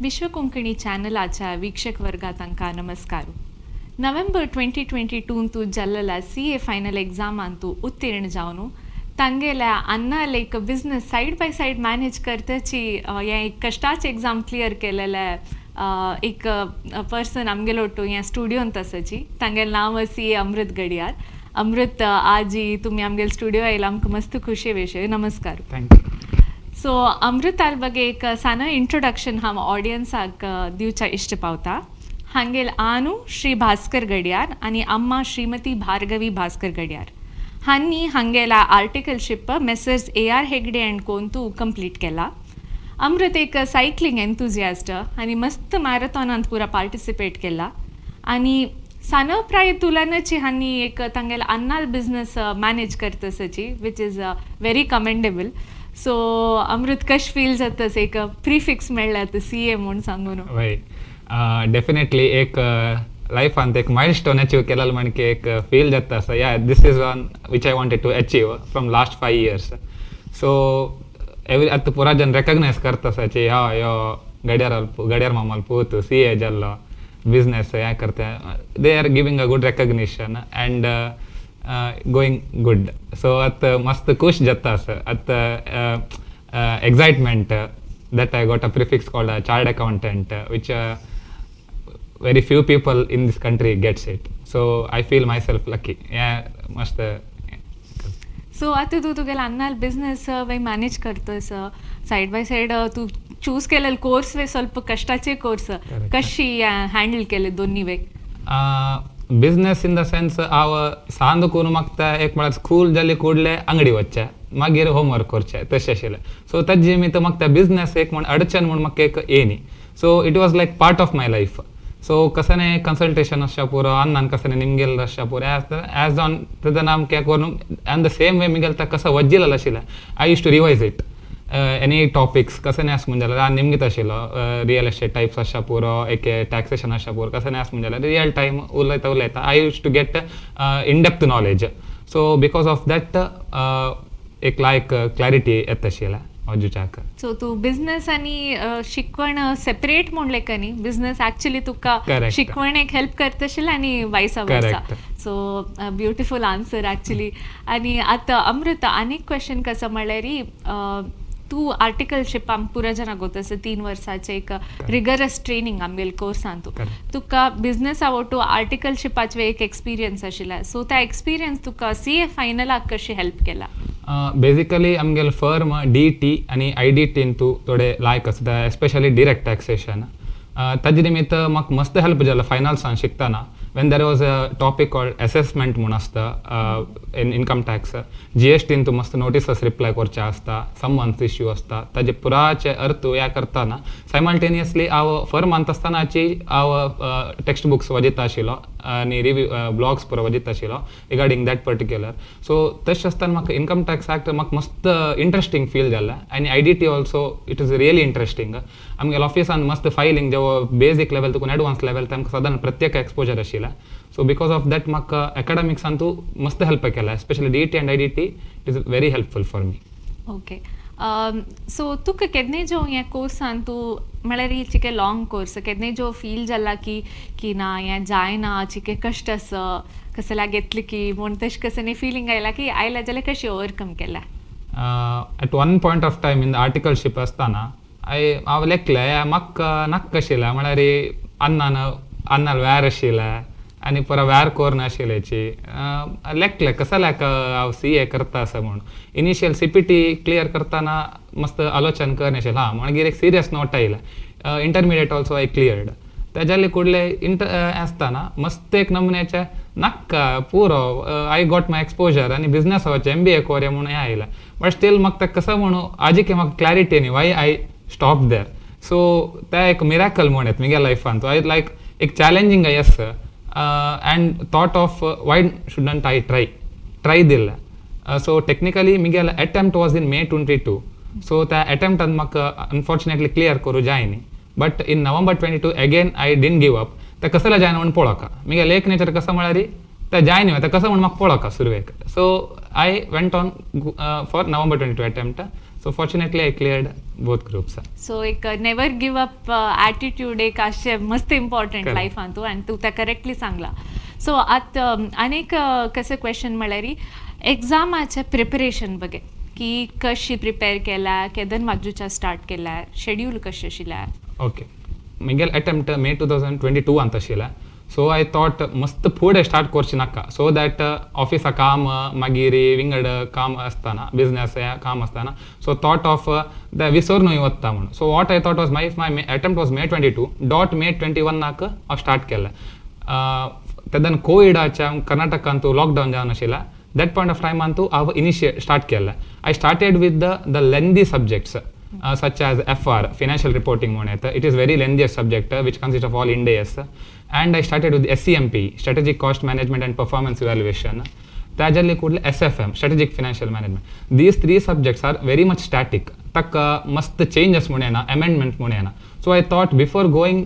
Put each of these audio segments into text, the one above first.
विश्व कोंकणी चॅनलाच्या वीक्षक वर्गातांका नमस्कार. नोव्हेंबर 2022 जल्लला CA फायनल एग्जामांतू उत्तीर्ण जावन तांगेल्या अन्नाल एक business side by side manage करताची हे एक कष्टाचे एग्जाम क्लियर केलेले एक पर्सन आमगेलोटू हे स्टुडियोंत आसाची. तांगेलें नांव CA अमृत गडियार. अमृत आज तुम्ही आमगेल स्टुडियो आयला आमकां मस्त खुशी विशय. नमस्कार. थँक्यू. सो अमृताल बगे एक सान इंट्रोडक्शन हांव ऑडियन्साक दिवचा इश्ट पावता. हांगेल आनू श्री भास्कर गडियार आनी अम्मा श्रीमती भार्गवी भास्कर गडियार हांनी हांगेला articleship Messrs AR Hegde and कोंतू कंप्लीट केला. अमृत एक सायकलिंग एंथुजियास्ट आनी मस्त मॅरेथॉनांत पुरा पार्टिसिपेट केला आनी सान प्राय तुलनेची हांनी एक तांगेला अन्नाल बिझनेस मॅनेज करतसाची which is very commendable. So Amrut कश फील जातस एक प्रिफिक्स मेळ्ळा तर CA म्हणून सांगून. वय डेफिनेटली एक लायफांत एक माइलस्टोन अचीव केलेलं म्हणजे एक फील जाता असं. या this is one which I wanted to achieve from last 5 years. So आता पुरा जन रेकग्नायज करता असाचे यो गडियार मामाल पोतू CA जाल्लो बिझनेस हें करता. They are giving a good recognition and going good. So आता मस्त खुश जाता असं. आता excitement that I got a prefix called a chartered accountant, which very few people in this country gets it. So I feel myself lucky. Yeah, must. So आता तू तुगेला अन्नाल बिझनेस वे मॅनेज करतस साइड बाय साइड तू choose केलेले course वे ಸ್ವಲ್ಪ कष्टाचे कोर्स कशी हँडल केले दोन्ही वे. बिझनेस इन द सेन्स हांव सांद करून म्हाका एक म्हळ्यार स्कूल जाली कुडले अंगडी वच्चे मागीर होमवर्क करचे तशें आशिल्लें. सो ताजे निमित्त म्हाका बिझनेस एक म्हण अडचण म्हूण म्हाका एक येयनी. So it was like part of my life. So कसने कन्सल्टेशन आसच्या पुरो अन्नान कसने निमगेल आसच्या पुरो एज ऑन तेजो नाम क्या करून एंड द सेम वे मिगेल ता कसं वज्जिलेलो आशिल्लें. I use to revise it any topics कसने आस म्हणजे जाल्यार निमगीत आशिल्लो रियल एस्टेट टायप्स आसच्या पुरो एक टॅक्सेशन आसच्या पुरो कसने आस म्हणजे जाल्यार रियल टायम उलयता I use to get in depth knowledge. So because of that एक लायक क्लॅरिटी येता आशिल्लें अजूच्याक. सो तू बिझनेस आनी शिकवण सेपरेट म्हणले का न्ही. बिझनेस ॲक्च्युली तुका शिकवणेक हेल्प करता आशिल्लें आनी वायस वर्सा. So beautiful answer actually. आनी आतां अमृता आनीक क्वेश्चन कसं म्हणल्यार तू आर्टिकलशिप आम पुरा जना गोतस 3 वर्साचे एक रिगरस ट्रेनिंग आमगेल कोर्सान तुका बिझनेस आवडटू आर्टिकलशिपाचे एक एक्सपिरियन्स आशिल्ला. सो त्या एक्सपिरियन्स तुका CA फायनलाक कशी हेल्प केला. बेसिकली आमगेल फर्म DT आनी IDT तू थोडे लायक आसता एस्पेशली डिरेक्ट टॅक्सेशन. ताजे निमित्त म्हाका मस्त हेल्प जालो फायनल्सान शिकतना. when there was a topic called assessment म्हणून असता in income tax. GST तू मस्त नोटिसस रिप्लाय करचे असता समन्स इश्यू असता ताजे पुराचे अर्थ या करताना सायमल्टेनियसली हांव फर्मांत आसतनाची हांव टेक्स्ट बुक्स वाजयता आशिल्लो आनी रिव्यू ब्लॉग्स पुरो वाजयता आशिल्लो रिगार्डींग दॅट पर्टिक्युलर. सो तशें आसतना म्हाका इन्कम टॅक्स ॲक्ट म्हाका मस्त इंट्रस्टींग फील जालें आनी IDT also it is really interesting. आमगेल्या ऑफिसान मस्त फायलींग जेवो बेजीक लेवल तुका एडवान्स लेवल तांकां सादारण प्रत्येक एक्सपोजर आशिल्लें. सो बिकॉज ऑफ दॅट म्हाका एकाडेमिक्सान तू मस्त हेल्प केला एस्पेशली DT आनी IDT. It is very helpful for me. Okay. So तुका केन्ने जो हे कोर्सान तू म्हळ्यार ही चिके लॉंग कोर्स केन्ने जो फील जाला की ना हें जायना चिके कश्ट आसा कसला घेतले की म्हूण तशें कसं फिलींग आयला की आयला जाल्यार कशी ओवरकम केला. At one point of time in the articleship आसतना हांव लेखलें म्हाका नाका आशिल्लें म्हळ्यार अन्नाल व्यार आशिल्लें आनी पुरा व्यार कोर नाशिल्लेची लेखलें कसं लायक हांव CA करता असं म्हणून. इनिशियल CPT क्लियर करतना मस्त आलोचन करन आशिल्लें. मागीर एक सिरियस नोट आयलें. Intermediate also I cleared. तेज्याली कुडले आसतना मस्त एक नमुन्याचे नाका पुरो आय गॉट माय एक्सपोजर आनी बिझनेस वचें MBA कोरया म्हणून हें आयलें. बट स्टील म्हाका तें कसं म्हणून आजीक म्हाका क्लॅरिटी न्ही Y I stop there. So तें एक मिराकल म्हूण येता म्हगे लायफान. सो आय लायक एक challenging yes and thought of why shouldn't I try दिल्लें. So technically miguel attempt was in May 22. So that attempt म्हाका unfortunately clear करू जायनी. But in November 22 again I didn't give up. ते कसला जायना म्हणून पळोवका मिगेल एक nature कसं म्हळ्यार ते जायनी ते कसं म्हणून म्हाका पळोवका सुरवेक. So I went on for November 22 attempt. So fortunately I cleared both groups. So एक नेवर गिव अप ॲटिट्यूड एक असे मस्त इम्पॉर्टंट Correct. लायफान तूं आनी तूं त्या करेक्टली सांगला सो आतां आनीक कसे क्वेश्चन म्हळ्यार एग्जामाचे प्रिपरेशन बगे की कशी प्रिपेर केला केदन वाजूच्या स्टार्ट केल्यार शेड्यूल कशें आशिल्ल्यार ओके म्हगेल अटेम्प्ट मे 2022 ಅಂತ आशिल्लें सो आय थॉट मस्त फुडें स्टार्ट करची नाका सो दॅट ऑफिसा काम मागीर विंगड काम आसतना बिझनेस काम आसतना सो थॉट ऑफ द विसर न्हय वता म्हणून so what I thought was my attempt was May 22 dot May 21 नाक हांव स्टार्ट केलें तेदन कोविडाच्या कर्नाटकांतू लॉकडावन जावन आशिल्लें that point of time antu our initiate start kella I started with the lengthy subjects such as FR financial reporting moneta it is very lengthy subject which consists of all Indias and I started with SCMP strategic cost management and performance evaluation त्याजल्ली ಕೂಡಲೇ SFM strategic financial management these three subjects are very much static tak mast changes munena amendment munena so I thought before going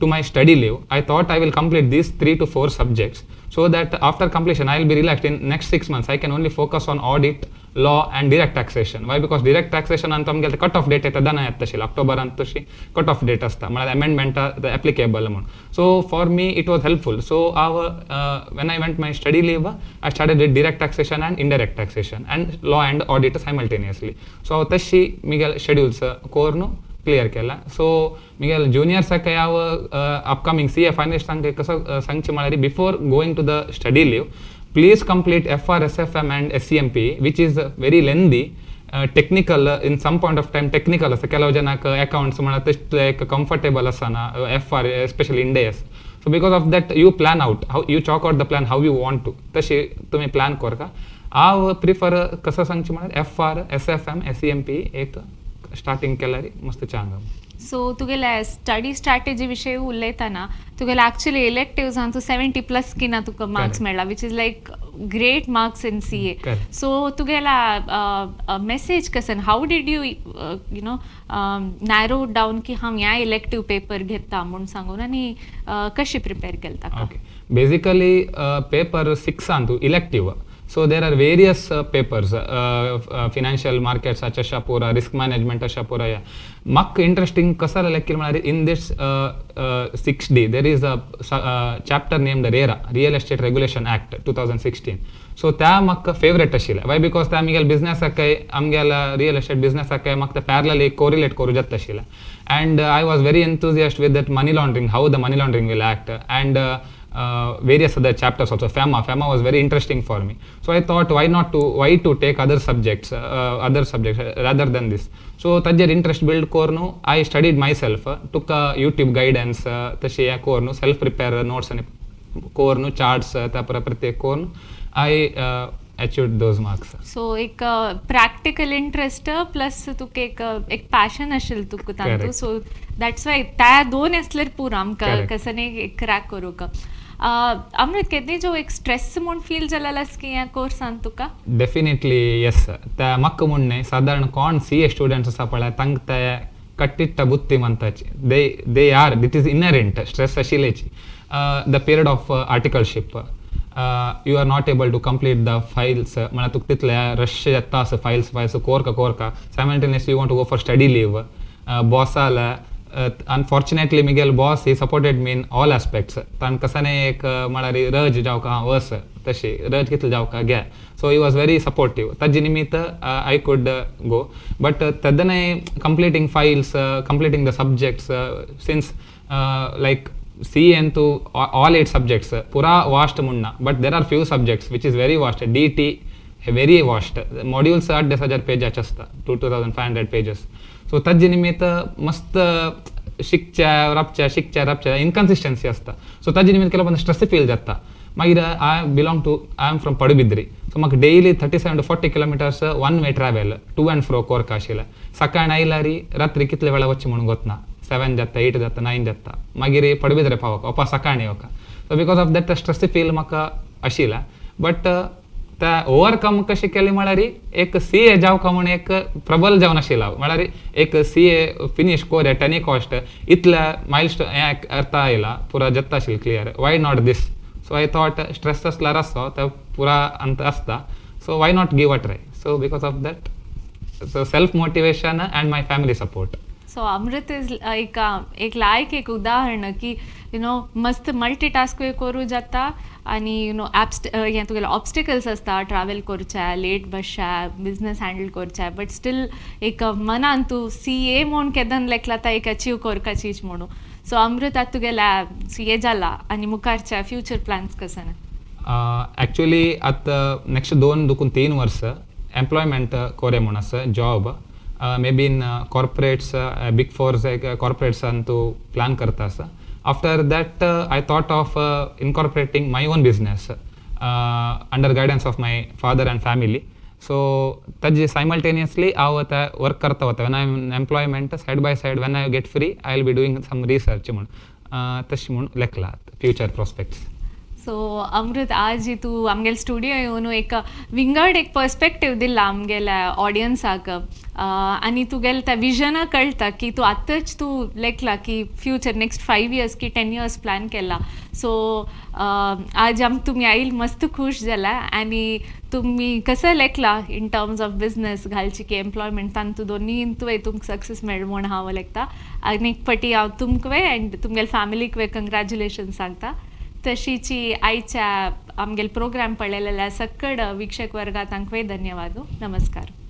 to my study leave I thought I will complete these 3 to 4 subjects so that after completion I will be relaxed in next 6 months I can only focus on audit law and direct taxation why because direct taxation ಅಂತ ನಮಗೆ cut off date ಐತೆ ದನ ಎತ್ತಶಿಲ್ಲ October ಅಂತಶಿ cut off date ಅಸ್ತ ಮಳೆ amendment applicable amount so for me it was helpful so when I went my study leave I started with direct taxation and indirect taxation and law and audit simultaneously so तशी Miguel schedules कोरनु clear केला so Miguel juniors का ಯಾವ upcoming CA finalist सांगे कसं सांगचे म्हळ्यार before going to the study leave please complete FR SFM and SCMP which is very lengthy technical in some point of time technical असं ಕೆಲವು ಜನಕ್ಕೆ accounts म्हणा like comfortable असना FR especially in days so because of that you plan out how you chalk out the plan how you want to तशी तुम्ही plan कर का हांव प्रिफर कसं सांगचे म्हळ्यार FR SFM SCMP एक स्टार्टिंग केल्यार मस्त चांग सो तुगेले स्टडी स्ट्रॅटेजी विशयी उलयतना तुगेले एक्चुअली इलेक्टिव्जान तूं 70+ किना तुका मार्क्स मेळ्ळा which is like great marks in CA so तुगेला मेसेज कसन how did you you know narrow down की हांव ह्या इलेक्टीव पेपर घेता म्हणून सांगून आनी कशी प्रिपेर केलता okay basically paper 6 Antu elective so there are various papers financial markets acha pura risk management acha pura ya mak interesting kasala lekkil malari in this 6D there is a chapter named RERA Real Estate Regulation Act 2016 so ta mak favorite ashila why because ta migel business akai amgela real estate business akai mak ta parallelly correlate koru jatta ashila and I was very enthusiastic with that money laundering how the money laundering will act and various other chapters also FEMA was very interesting for me so I thought why to take other subjects rather than this so tajjar interest build kornu I studied myself took YouTube guidance tashi kornu self prepare notes and kornu charts tapara pratyek kornu I achieved those marks so एक practical interest plus तुका एक passion आशिल्लें तुका तातूंत so that's why त्या दोन आसल्यार पुरो आमकां कसं एक क्रॅक करूंक अमृत केदे जो एक स्ट्रेस म्हूण फील जालास की ह्या कोर्सान तुका डेफिनेटली येस त्या मक्क म्हणणे साधारण कोण CA स्टुडंट्स आसा पळय तांकां ते कट्टिट्ट बुद्धिमंताची they are it is inherent stress आशिल्लेची the period of articleship you are not able to complete the files म्हणा तुका तितले रश येता असं फायल्स कोरका simultaneously you want to go for study leave बॉसाला unfortunately Miguel boss he supported me in all aspects तान कसाने एक म्हळ्यार रज जावका वस तशी रज कितले जावका घे so he was very supportive ताजे निमित्त I could go but तदने completing files completing the subjects since like CA into all 8 subjects pura vast munna but there are few subjects which is very vast DT very vast modules 8000 pages asta 2500 pages so tajji निमित्त मस्त शिकच्या रपच्या inconsistency असता so tajji निमित्त केलो पण stress feel जाता मागीर I am from Padubidri so म्हाका daily 37 to 40 kilometers one way travel to and fro कोरका आशिल्लें सकाळी आयल्यारी रात्री कितले वेळा वच्चे म्हणून गोतना 7 जाता 8 जाता 9 जाता मागीर पडबिद्रे पावोका ओपा सकाळी येवका so because of that stress feel म्हाका आशिल्ला बट त्या ओवरकम कशें केलें म्हळ्यार एक CA जावका म्हूण एक प्रबल जावन आशिल्लो म्हळ्यार एक CA फिनिश कोर टॅनी कॉस्ट इतल्या मायलस्टोन हें अर्थ आयला पुरा जाता आशिल्लें clear why not this so I thought stress आसल्यार आसता तो पुरा अंत आसता so why not give a try so because of that So self-motivation and my family support. So Amrit is एक लायक एक उदाहरण की मस्त मल्टीटास्क करूं जाता आनी हें तुगेले ऑब्स्टिकल्स आसता ट्रॅव्हल करचें लेट बसचें बिजनेस हँडल करचें बट स्टील एक मनान तूं CA म्हूण केदन लेखला ता एक अचीव करपाचीच म्हणून सो अमृत आतां तुगेल्या CA जाला आनी मुखारच्या फ्युचर प्लॅन्स कसन ॲक्च्युली आतां नेक्स्ट 2-3 वर्स एम्प्लॉयमेंट कोरे म्हूण आसा job may be in corporates big four corporates तू प्लान करता आसा after that I thought of incorporating my own business under guidance of my father and family so ताजे सायमल्टेनियसली हांव आतां वर्क करता वता when I am employment side by side when I get free I will be doing some research म्हूण तशें म्हूण लेखला future prospects so अमृत आज तूं आमगेले स्टुडियो येवन एक विंगड एक पर्स्पेक्टीव दिला आमगेल्या ऑडियन्साक आनी तुगेले त्या विजन कळटा की तूं आतांच तूं लेखला की फ्युचर नेक्स्ट 5 years की 10 years प्लॅन केला सो आज तुमी आयिल मस्त खूश जाला आनी तुमी कसं लेखला इन टर्म्स ऑफ बिझनेस घालची की एम्प्लॉयमेंट तान तूं दोनी तुवें तुमकां सक्सेस मेळ म्हूण हांव लेखता आनी एक फावटी हांव तुमकां एंड तुमगेल्या फॅमिलीक कंग्रॅच्युलेशन सांगता तशीची आयच्या आमगेले प्रोग्राम पळयलेल्या सकड वीक्षक वर्गात तांकां धन्यवाद नमस्कार